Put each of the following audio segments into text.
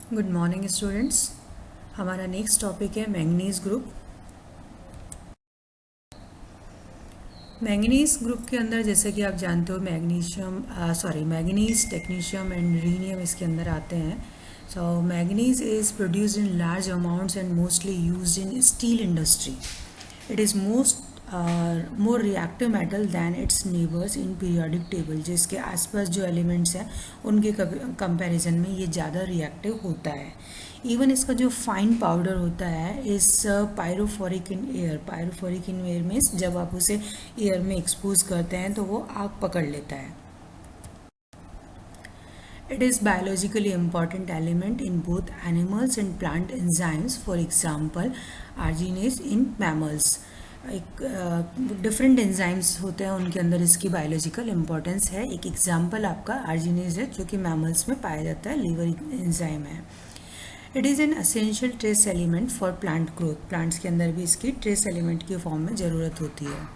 Good morning students. हमारा next topic है manganese group. Manganese group के अंदर जैसे कि आप जानते हो मैंगनीज, टेक्नीशियम एंड रीनियम इसके अंदर आते हैं। So manganese is produced in large amounts and mostly used in steel industry. It is more reactive metal than its neighbours in periodic table. जिसके आसपास जो एलिमेंट्स हैं उनके कंपैरिजन में ये ज़्यादा रिएक्टिव होता है। इवन इसका जो फाइन पाउडर होता है इस pyrophoric in air. Pyrophoric in air means जब आप उसे एयर में एक्सपोज करते हैं तो वो आग पकड़ लेता है। It is biologically important element in both animals and plant enzymes. For example, arginase in mammals. एक डिफरेंट एंजाइम्स होते हैं उनके अंदर इसकी बायोलॉजिकल इम्पोर्टेंस है। एक एग्जांपल आपका आर्जिनेज है जो कि मैमल्स में पाया जाता है, लीवर एंजाइम है। It is an essential trace element for plant growth. Plants के अंदर भी इसकी ट्रेस एलिमेंट की फॉर्म में ज़रूरत होती है।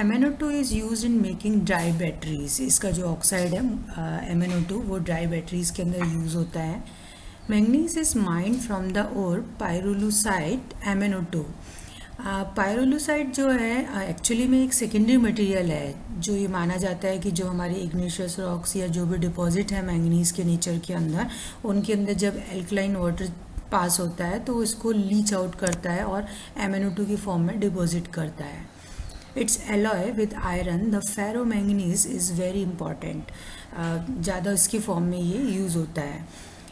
MnO2 is use in making dry batteries. इसका जो ऑक्साइड है MnO2 वो ड्राई बैटरीज के अंदर यूज़ होता है। Manganese is mined from the ore pyrolusite MnO2। Pyrolusite जो है एक्चुअली में एक सेकेंडरी मटेरियल है जो ये माना जाता है कि जो हमारे इग्निशियस रॉक्स या जो भी डिपॉजिट है मैंगनीज के नेचर के अंदर, उनके अंदर जब एल्कलाइन वाटर पास होता है तो इसको लीच आउट करता है और MnO2 की फॉर्म में डिपॉजिट करता है। Its alloy with iron, the ferromanganese is very important. ज़्यादा इसकी फॉर्म में ये यूज़ होता है।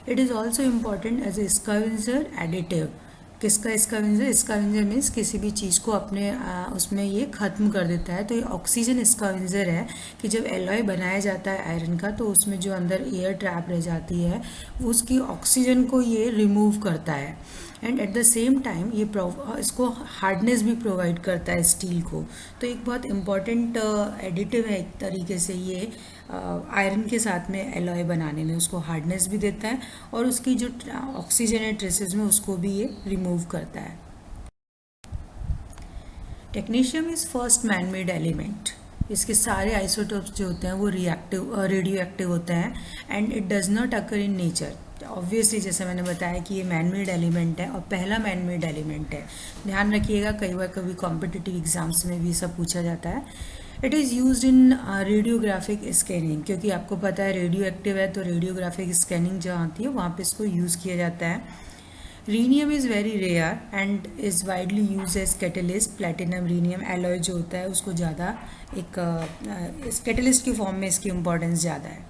It is also important as a scavenger additive. किसका स्कैवेंजर? स्कैवेंजर मीन्स किसी भी चीज़ को अपने उसमें ये ख़त्म कर देता है। तो ये ऑक्सीजन स्कैवेंजर है कि जब एलॉय बनाया जाता है आयरन का तो उसमें जो अंदर एयर ट्रैप रह जाती है उसकी ऑक्सीजन को ये रिमूव करता है। And at the same time ये इसको हार्डनेस भी प्रोवाइड करता है स्टील को। तो एक बहुत इम्पॉर्टेंट एडिटिव है एक तरीके से ये आयरन के साथ में एलॉय बनाने में। उसको हार्डनेस भी देता है और उसकी जो ऑक्सीजन है ट्रेसेस में उसको भी ये रिमूव करता है। Technetium is first man made element. इसके सारे आइसोटोप्स जो होते हैं वो रेडियो एक्टिव होते हैं and it does not occur in nature. Obviously जैसे मैंने बताया कि ये मैन मेड एलिमेंट है और पहला मैन मेड एलिमेंट है। ध्यान रखिएगा, कई बार कभी कॉम्पिटिटिव एग्जाम्स में भी सब पूछा जाता है। It is use in radiographic scanning, क्योंकि आपको पता है रेडियो एक्टिव है तो रेडियोग्राफिक स्कैनिंग जो आती है वहाँ पे इसको यूज़ किया जाता है। Rhenium is very rare and is widely use as catalyst. Platinum rhenium alloy जो होता है उसको ज़्यादा एक कैटलिस्ट की फॉर्म में इसकी इम्पोर्टेंस ज़्यादा है।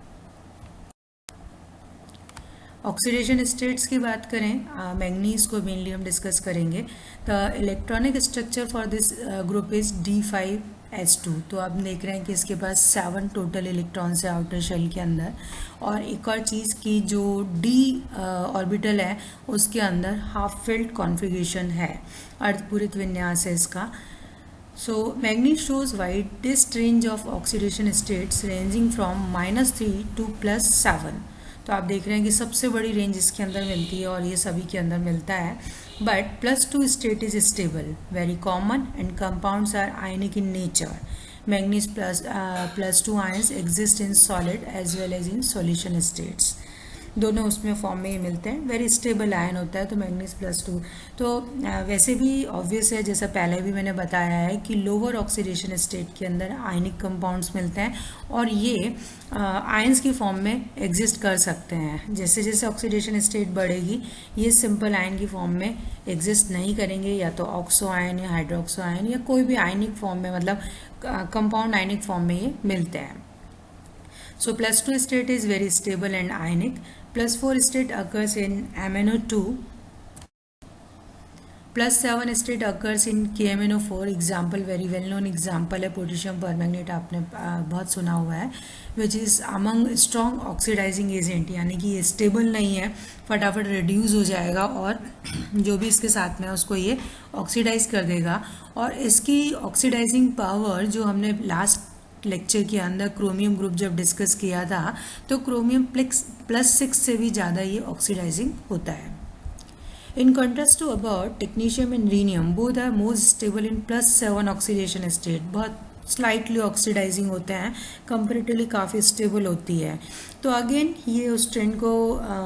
ऑक्सीडेशन स्टेट्स की बात करें, मैंगनीज को मेनली हम डिस्कस करेंगे। The electronic structure for this group is D5H2। तो आप देख रहे हैं कि इसके पास 7 टोटल इलेक्ट्रॉन्स है आउटर शेल के अंदर। और एक और चीज़ की जो D ऑर्बिटल है उसके अंदर हाफ फिल्ड कॉन्फ़िगरेशन है, अर्धपूरित विन्यास है इसका। So manganese shows widest range of oxidation states ranging from -3 to +7। तो आप देख रहे हैं कि सबसे बड़ी रेंज इसके अंदर मिलती है और ये सभी के अंदर मिलता है। But +2 state is stable, very common and compounds are ionic in nature. Manganese +2 ions exist in solid as well as in solution states. दोनों उसमें फॉर्म में ही मिलते हैं। वेरी स्टेबल आयन होता है तो मैंगनीज +2। तो वैसे भी ऑब्वियस है, जैसा पहले भी मैंने बताया है कि लोअर ऑक्सीडेशन स्टेट के अंदर आयनिक कंपाउंड्स मिलते हैं और ये आयंस की फॉर्म में एग्जिस्ट कर सकते हैं। जैसे जैसे ऑक्सीडेशन स्टेट बढ़ेगी ये सिंपल आयन की फॉर्म में एग्जिस्ट नहीं करेंगे, या तो ऑक्सो आयन या हाइड्रोक्सो आयन या कोई भी आयनिक फॉर्म में, मतलब कंपाउंड आयनिक फॉर्म में ये मिलते हैं। So +2 state is very stable and ionic. +4 state occurs in MnO2. +7 state occurs in KMnO4. Example, very well known example है पोटेशियम परमैंगनेट, आपने बहुत सुना हुआ है। Which is among strong oxidising agent, यानी कि ये स्टेबल नहीं है, फटाफट रिड्यूस हो जाएगा और जो भी इसके साथ में है उसको ये ऑक्सीडाइज कर देगा। और इसकी ऑक्सीडाइजिंग पावर जो हमने लास्ट लेक्चर के अंदर क्रोमियम ग्रुप जब डिस्कस किया था तो क्रोमियम +6 से भी ज़्यादा ये ऑक्सीडाइजिंग होता है। In contrast to about technetium and rhenium, both are most stable in +7 oxidation state. बहुत स्लाइटली ऑक्सीडाइजिंग होते हैं, कंपेरेटिवली काफ़ी स्टेबल होती है। तो अगेन ये उस ट्रेंड को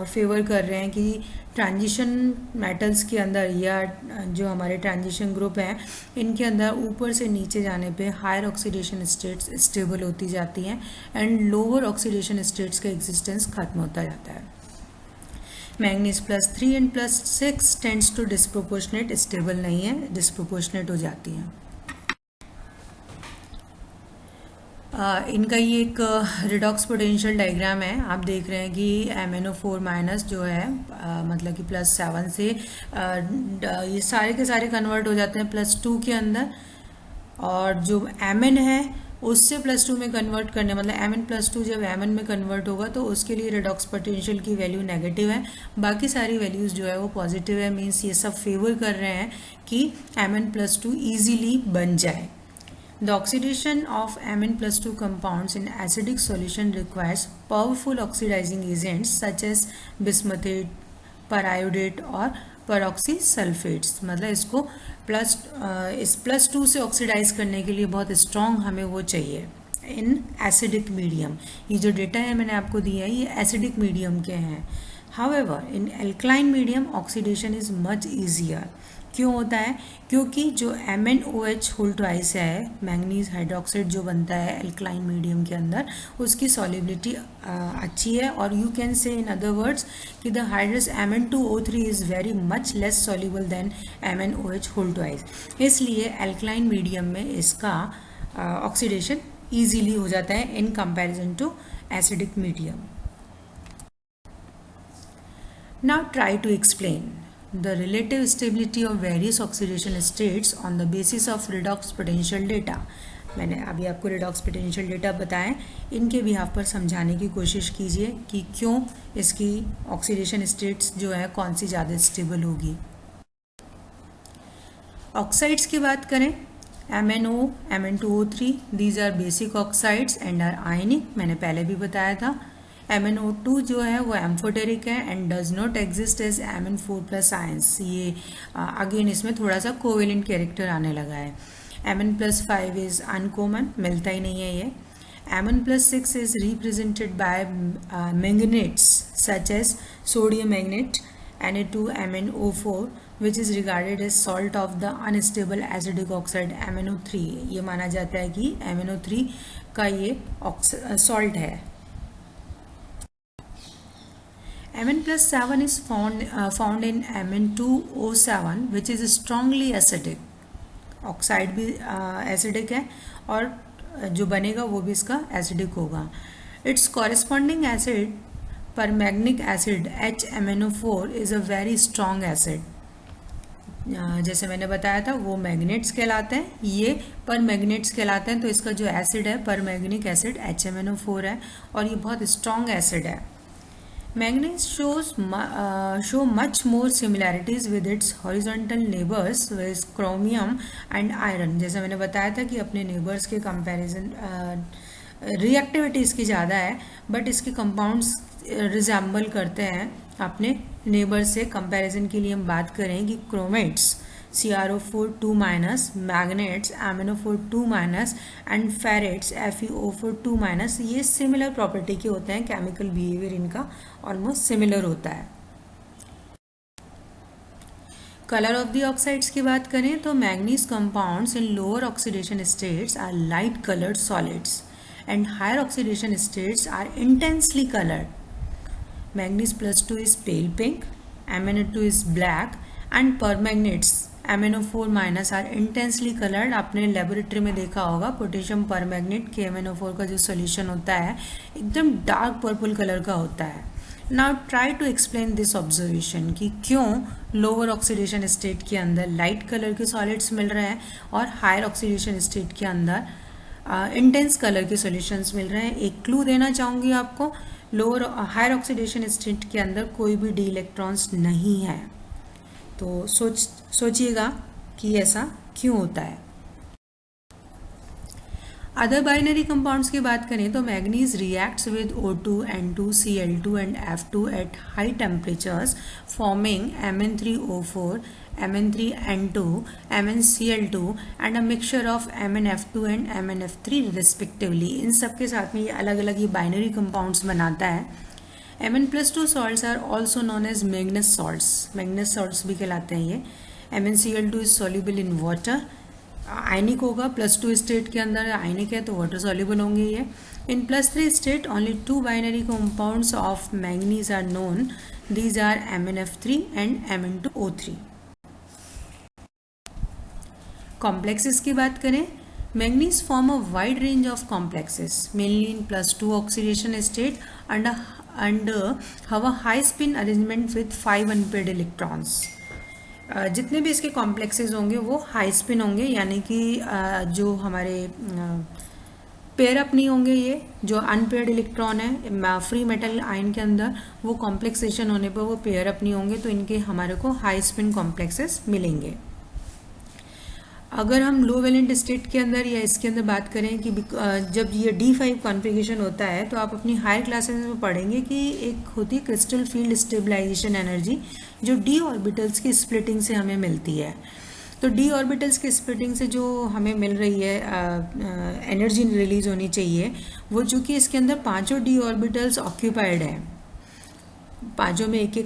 फेवर कर रहे हैं कि ट्रांजिशन मेटल्स के अंदर या जो हमारे ट्रांजिशन ग्रुप हैं इनके अंदर ऊपर से नीचे जाने पे हायर ऑक्सीडेशन स्टेट्स स्टेबल होती जाती हैं एंड लोअर ऑक्सीडेशन स्टेट्स का एग्जिस्टेंस खत्म होता जाता है। Manganese +3 and +6 tends to disproportionate, stable नहीं है, डिस्प्रोपोर्शनेट हो जाती हैं। इनका ये एक रिडॉक्स पोटेंशियल डायग्राम है। आप देख रहे हैं कि MnO4- जो है मतलब कि +7 से ये सारे के सारे कन्वर्ट हो जाते हैं +2 के अंदर, और जो Mn है उससे +2 में कन्वर्ट करने मतलब Mn+2 जब Mn में कन्वर्ट होगा तो उसके लिए रिडॉक्स पोटेंशियल की वैल्यू नेगेटिव है, बाकी सारी वैल्यूज़ जो है वो पॉजिटिव है। मीन्स ये सब फेवर कर रहे हैं कि Mn+2 ईजीली बन जाए। The oxidation of Mn+2 compounds in acidic solution requires powerful oxidizing agents such as bismuthate, periodate और peroxysulfates। मतलब इसको इस +2 से ऑक्सीडाइज करने के लिए बहुत स्ट्रॉन्ग हमें वो चाहिए इन एसिडिक मीडियम। ये जो डेटा है मैंने आपको दिया है ये एसिडिक मीडियम के हैं। However, in alkaline medium oxidation is much easier। क्यों होता है? क्योंकि जो MnOH होल ट्वाइस है, मैंगनीज हाइड्रोक्साइड जो बनता है एल्कलाइन मीडियम के अंदर, उसकी सॉल्युबिलिटी अच्छी है, और you can say in other words कि the hydrous Mn2O3 is very much less soluble than MnOH whole twice. इसलिए एल्कलाइन मीडियम में इसका ऑक्सीडेशन ईजीली हो जाता है in comparison to acidic medium. Now try to explain the relative stability of various oxidation states on the basis of redox potential data। मैंने अभी आपको redox potential data बताएं, इनके बिहाफ पर समझाने की कोशिश कीजिए कि क्यों इसकी oxidation states जो है कौन सी ज़्यादा stable होगी। Oxides की बात करें, MnO, Mn2O3 these are basic oxides and are ionic। मैंने पहले भी बताया था। MnO2 जो है वो एम्फोटेरिक है and does not exist as Mn4+ ions. ये अगेन इसमें थोड़ा सा कोवेलेंट कैरेक्टर आने लगा है। Mn+5 इज अनकॉमन, मिलता ही नहीं है ये। Mn+6 is represented by manganates such as sodium manganate Na2MnO4 which is regarded as salt of the unstable acidic oxide MnO3। ये माना जाता है कि MnO3 का ये सॉल्ट है। Mn+7 is found in Mn2O7 which is strongly acidic। Oxide भी acidic है और जो बनेगा वो भी इसका एसिडिक होगा। It's corresponding acid permanganic acid HMnO4 is a very strong acid. जैसे मैंने बताया था वो मैग्नेट्स कहलाते हैं, ये परमैग्नेट्स कहलाते हैं। तो इसका जो एसिड है परमैग्निक एसिड HMnO4 है और ये बहुत स्ट्रॉन्ग एसिड है। Manganese show much more similarities with its horizontal neighbors with chromium and iron। जैसे मैंने बताया था कि अपने नेबर्स के कंपैरिजन रिएक्टिविटी इसकी ज़्यादा है, बट इसके कंपाउंड्स रिजेंबल करते हैं अपने नेबर से। कंपैरिजन के लिए हम बात करें कि क्रोमेट्स CrO4 magnets MnO4 and ferrets FeO4 ये सिमिलर प्रॉपर्टी के होते हैं। केमिकल बिहेवियर इनका ऑलमोस्ट सिमिलर होता है। कलर ऑफ द ऑक्साइड्स की बात करें तो manganese compounds in lower oxidation states are light coloured solids and higher oxidation states are intensely coloured. Manganese +2 is pale pink, MnO2 is black and permanganates MnO4- are intensely coloured. आपने laboratory में देखा होगा potassium परमैग्नेट KMnO4 का जो solution होता है एकदम dark purple colour का होता है। Now try to explain this observation कि क्यों लोअर ऑक्सीडेशन स्टेट के अंदर लाइट कलर के सॉलिड्स मिल रहे हैं और हायर ऑक्सीडेशन स्टेट के अंदर इंटेंस कलर के सॉल्यूशंस मिल रहे हैं। एक क्लू देना चाहूँगी आपको, लोअर हायर ऑक्सीडेशन स्टेट के अंदर कोई भी डी इलेक्ट्रॉन्स नहीं है। तो सोचिएगा कि ऐसा क्यों होता है। अदर बाइनरी कंपाउंड्स की बात करें तो manganese reacts with O2, N2, Cl2 and F2 at high temperatures forming Mn3O4, Mn3N2, MnCl2 and a mixture of MnF2 and MnF3 respectively. इन सब के साथ में ये अलग अलग ये बाइनरी कंपाउंड्स बनाता है। Mn+2 salts are also known as manganese salts, manganese salts भी कहलाते हैं ये। MnCl2 is soluble in water, आयनिक होगा, +2 स्टेट के अंदर आयनिक है तो वाटर सॉल्युबल होंगे ये। In +3 state only 2 binary compounds of manganese are known, these are MnF3 and Mn2O3। Complexes की बात करें, manganese form a wide range of complexes mainly in +2 oxidation state and have a high spin arrangement with 5 unpaired electrons। जितने भी इसके complexes होंगे वो high spin होंगे, यानी कि जो हमारे पेयर अप नहीं होंगे, ये जो अनपेयर्ड इलेक्ट्रॉन है फ्री मेटल आयन के अंदर वो कॉम्प्लेक्सेशन होने पर वो पेयर अप नहीं होंगे, तो इनके हमारे को हाई स्पिन कॉम्प्लेक्सेस मिलेंगे। अगर हम लो वैलेंट स्टेट के अंदर या इसके अंदर बात करें कि जब ये D5 कॉन्फ़िगरेशन होता है तो आप अपनी हायर क्लासेस में पढ़ेंगे कि एक होती है क्रिस्टल फील्ड स्टेबलाइजेशन एनर्जी जो D ऑर्बिटल्स की स्प्लिटिंग से हमें मिलती है। तो D ऑर्बिटल्स की स्प्लिटिंग से जो हमें मिल रही है एनर्जी रिलीज होनी चाहिए, वो चूँकि इसके अंदर पाँचों D ऑर्बिटल्स ऑक्यूपाइड है, पांचों में एक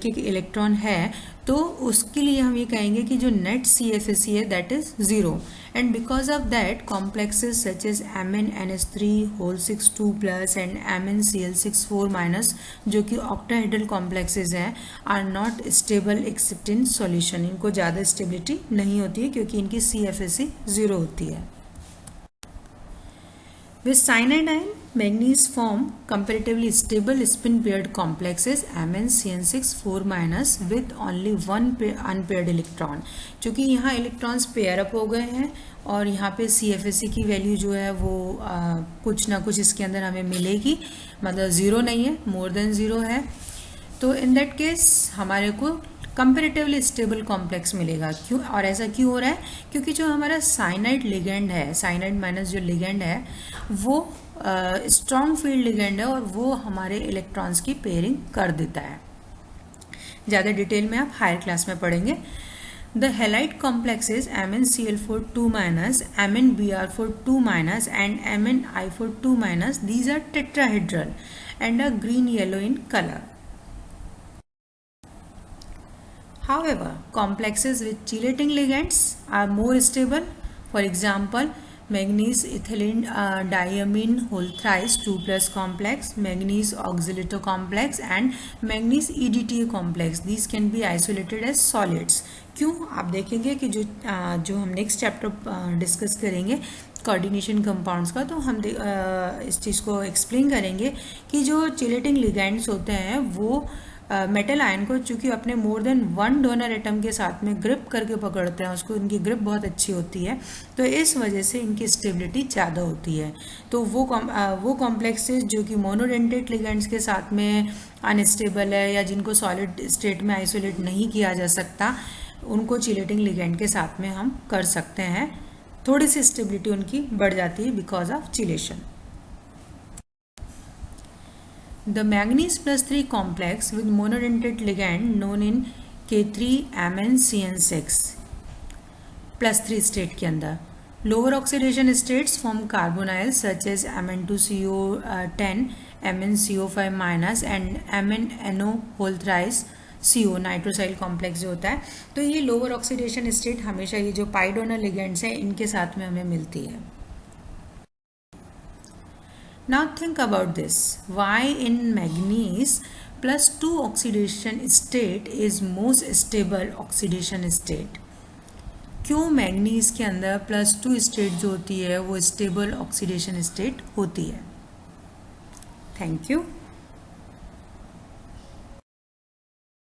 एक इलेक्ट्रॉन है, तो उसके लिए हम ये कहेंगे कि जो नेट CFSE है that is 0, and because of that complexes such as Mn(NH3)2+ and MnCl6(4-), जो कि ऑक्टाहेड्रल कॉम्प्लेक्सेस हैं, are not stable except in solution. इनको ज़्यादा स्टेबिलिटी नहीं होती है क्योंकि इनकी CFSE 0 होती है। With cyanide ion, manganese form comparatively stable spin paired complexes MnCN6(4-) with only one unpaired electron। चूँकि यहाँ इलेक्ट्रॉन्स पेयर अप हो गए हैं और यहाँ पे CFSE की वैल्यू जो है वो कुछ ना कुछ इसके अंदर हमें मिलेगी, मतलब 0 नहीं है, मोर देन 0 है, तो इन दैट केस हमारे को कंपेरेटिवली स्टेबल कॉम्प्लेक्स मिलेगा। क्यों, और ऐसा क्यों हो रहा है? क्योंकि जो हमारा साइनाइड लिगेंड है, साइनाइड माइनस जो लिगेंड है वो स्ट्रॉन्ग फील्ड लिगेंड है और वो हमारे इलेक्ट्रॉन्स की पेयरिंग कर देता है। ज़्यादा डिटेल में आप हायर क्लास में पढ़ेंगे। The halide complexes MnCl4(2-), MnBr4(2-) and MnI4(2-), these are tetrahedral and are green yellow in color. However, complexes with chelating ligands are more stable. For example, manganese ethylene diamine whole thrice 2+ complex, manganese oxalato complex and manganese EDTA complex. These can be isolated as solids. क्यों? आप देखेंगे कि जो हम next chapter discuss करेंगे coordination compounds का, तो हम इस चीज़ को एक्सप्लेन करेंगे कि जो चिलेटिंग लिगैंड्स होते हैं वो मेटल आयन को चूँकि अपने मोर देन 1 डोनर एटम के साथ में ग्रिप करके पकड़ते हैं, उसको इनकी ग्रिप बहुत अच्छी होती है, तो इस वजह से इनकी स्टेबिलिटी ज़्यादा होती है। तो वो कॉम्प्लेक्सेस जो कि मोनोडेंटेट लिगेंड्स के साथ में अनस्टेबल है या जिनको सॉलिड स्टेट में आइसोलेट नहीं किया जा सकता, उनको चिलेटिंग लिगेंड के साथ में हम कर सकते हैं। थोड़ी सी स्टेबिलिटी उनकी बढ़ जाती है because of chelation. The manganese +3 complex with monodentate ligand known in K3MnCN6 +3 state के अंदर। Lower oxidation states form carbonyls such as Mn2CO10, MnCO5- and MnNO(CO) nitrosyl complex जो होता है, तो ये लोअर ऑक्सीडेशन स्टेट हमेशा ये जो पाई डोनर लिगेंड्स हैं इनके साथ में हमें मिलती है। Now think about this. Why in manganese +2 oxidation state is most stable oxidation state? क्यों मैंगनीज के अंदर +2 स्टेट जो होती है वो स्टेबल ऑक्सीडेशन स्टेट होती है? Thank you.